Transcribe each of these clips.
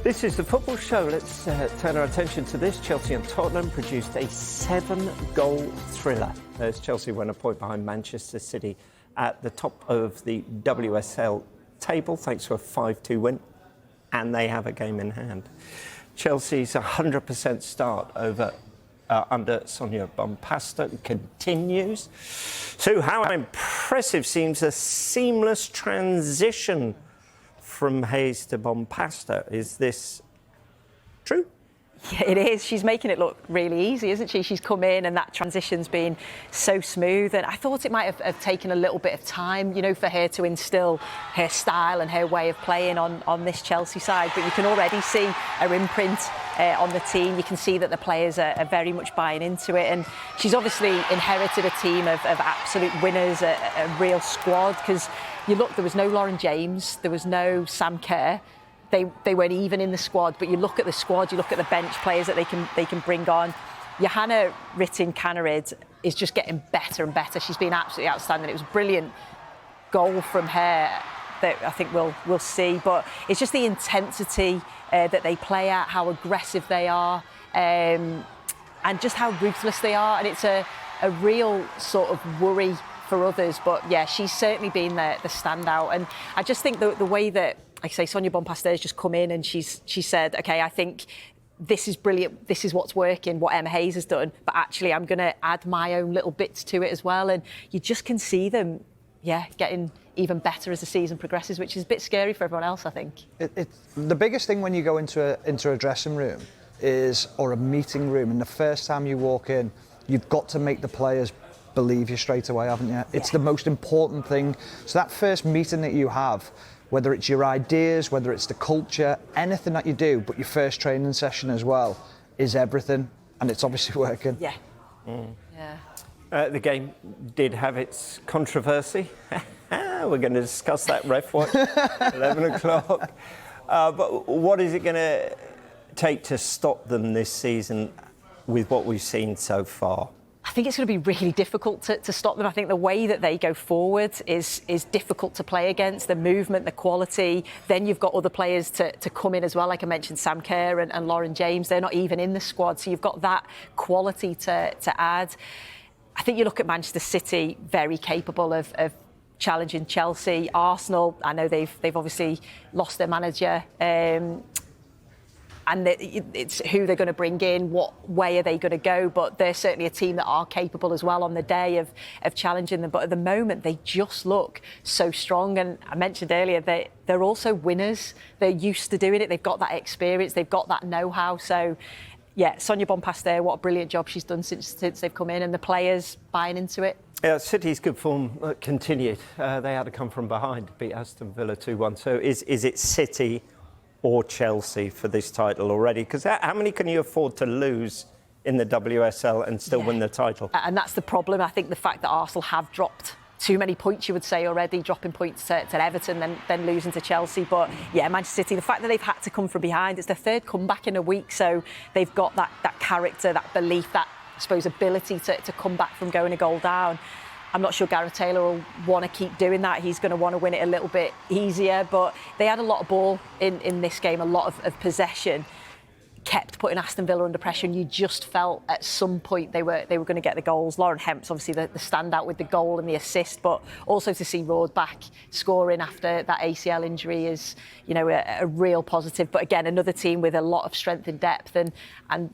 This is the Football Show. Let's turn our attention to this. Chelsea and Tottenham produced a 7-goal thriller as Chelsea went a point behind Manchester City at the top of the WSL table thanks to a 5-2 win, and they have a game in hand. Chelsea's 100% start under Sonia Bombastor continues. So how impressive seems a seamless transition from Hayes to Bombastor. Is this true? Yeah, it is. She's making it look really easy, isn't she? She's come in and that transition's been so smooth. And I thought it might have taken a little bit of time, for her to instill her style and her way of playing on this Chelsea side. But you can already see her imprint on the team. You can see that the players are very much buying into it. And she's obviously inherited a team of absolute winners, a real squad. Because you look, there was no Lauren James, there was no Sam Kerr. They weren't even in the squad, but you look at the squad, you look at the bench players that they can bring on. Johanna Rytting-Kaneryd is just getting better and better. She's been absolutely outstanding. It was a brilliant goal from her that I think we'll see. But it's just the intensity that they play at, how aggressive they are, and just how ruthless they are. And it's a real sort of worry for others. But yeah, she's certainly been the standout. And I just think the way that, like I say, Sonia Bombastor has just come in and she said, OK, I think this is brilliant. This is what's working, what Emma Hayes has done. But actually, I'm going to add my own little bits to it as well. And you just can see them, getting even better as the season progresses, which is a bit scary for everyone else, I think. It's the biggest thing when you go into a dressing room or a meeting room, and the first time you walk in, you've got to make the players believe you straight away, haven't you? It's the most important thing. So that first meeting that you have, whether it's your ideas, whether it's the culture, anything that you do, but your first training session as well, is everything. And it's obviously working. Yeah. Yeah. The game did have its controversy. We're going to discuss that, ref watch, 11 o'clock. But what is it going to take to stop them this season with what we've seen so far? I think it's going to be really difficult to stop them. I think the way that they go forward is difficult to play against. The movement, the quality. Then you've got other players to come in as well. Like I mentioned, Sam Kerr and Lauren James. They're not even in the squad. So you've got that quality to add. I think you look at Manchester City, very capable of challenging Chelsea. Arsenal, I know they've obviously lost their manager. And it's who they're going to bring in, what way are they going to go, but they're certainly a team that are capable as well on the day of challenging them. But at the moment, they just look so strong. And I mentioned earlier, they're also winners. They're used to doing it. They've got that experience. They've got that know-how. So, yeah, Sonia Bombastor, what a brilliant job she's done since they've come in, and the players buying into it. Yeah, City's good form continued. They had to come from behind to beat Aston Villa 2-1. So is it City or Chelsea for this title already? Because how many can you afford to lose in the WSL and still win the title? And that's the problem. I think the fact that Arsenal have dropped too many points, you would say already, dropping points to Everton, then losing to Chelsea. But yeah, Manchester City, the fact that they've had to come from behind, it's their third comeback in a week. So they've got that character, that belief, that, I suppose, ability to come back from going a goal down. I'm not sure Gareth Taylor will want to keep doing that. He's going to want to win it a little bit easier. But they had a lot of ball in this game, a lot of possession, kept putting Aston Villa under pressure. And you just felt at some point they were going to get the goals. Lauren Hemp's obviously the standout with the goal and the assist. But also to see Roard back scoring after that ACL injury is, a real positive. But again, another team with a lot of strength and depth and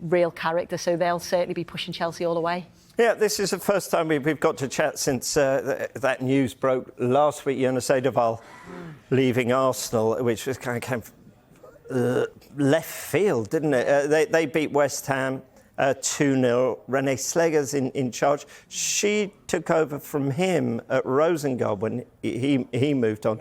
real character. So they'll certainly be pushing Chelsea all the way. Yeah, this is the first time we've got to chat since that news broke last week. Jonas Eidevall leaving Arsenal, which was kind of came left field, didn't it? They beat West Ham 2-0. Renee Slegger's in charge. She took over from him at Rosengard when he moved on.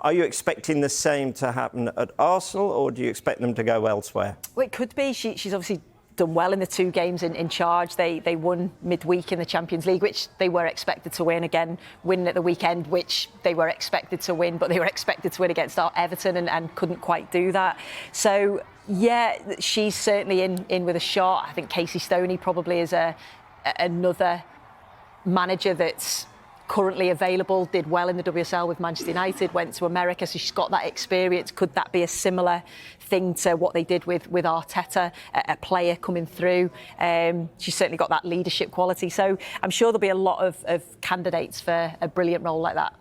Are you expecting the same to happen at Arsenal, or do you expect them to go elsewhere? Well, it could be. She's obviously done well in the two games in charge. They won midweek in the Champions League, which they were expected to win. Again, winning at the weekend, which they were expected to win, but they were expected to win against Everton and couldn't quite do that. So, yeah, she's certainly in with a shot. I think Casey Stoney probably is another manager that's currently available, did well in the WSL with Manchester United, went to America, so she's got that experience. Could that be a similar thing to what they did with Arteta, a player coming through? She's certainly got that leadership quality, so I'm sure there'll be a lot of candidates for a brilliant role like that.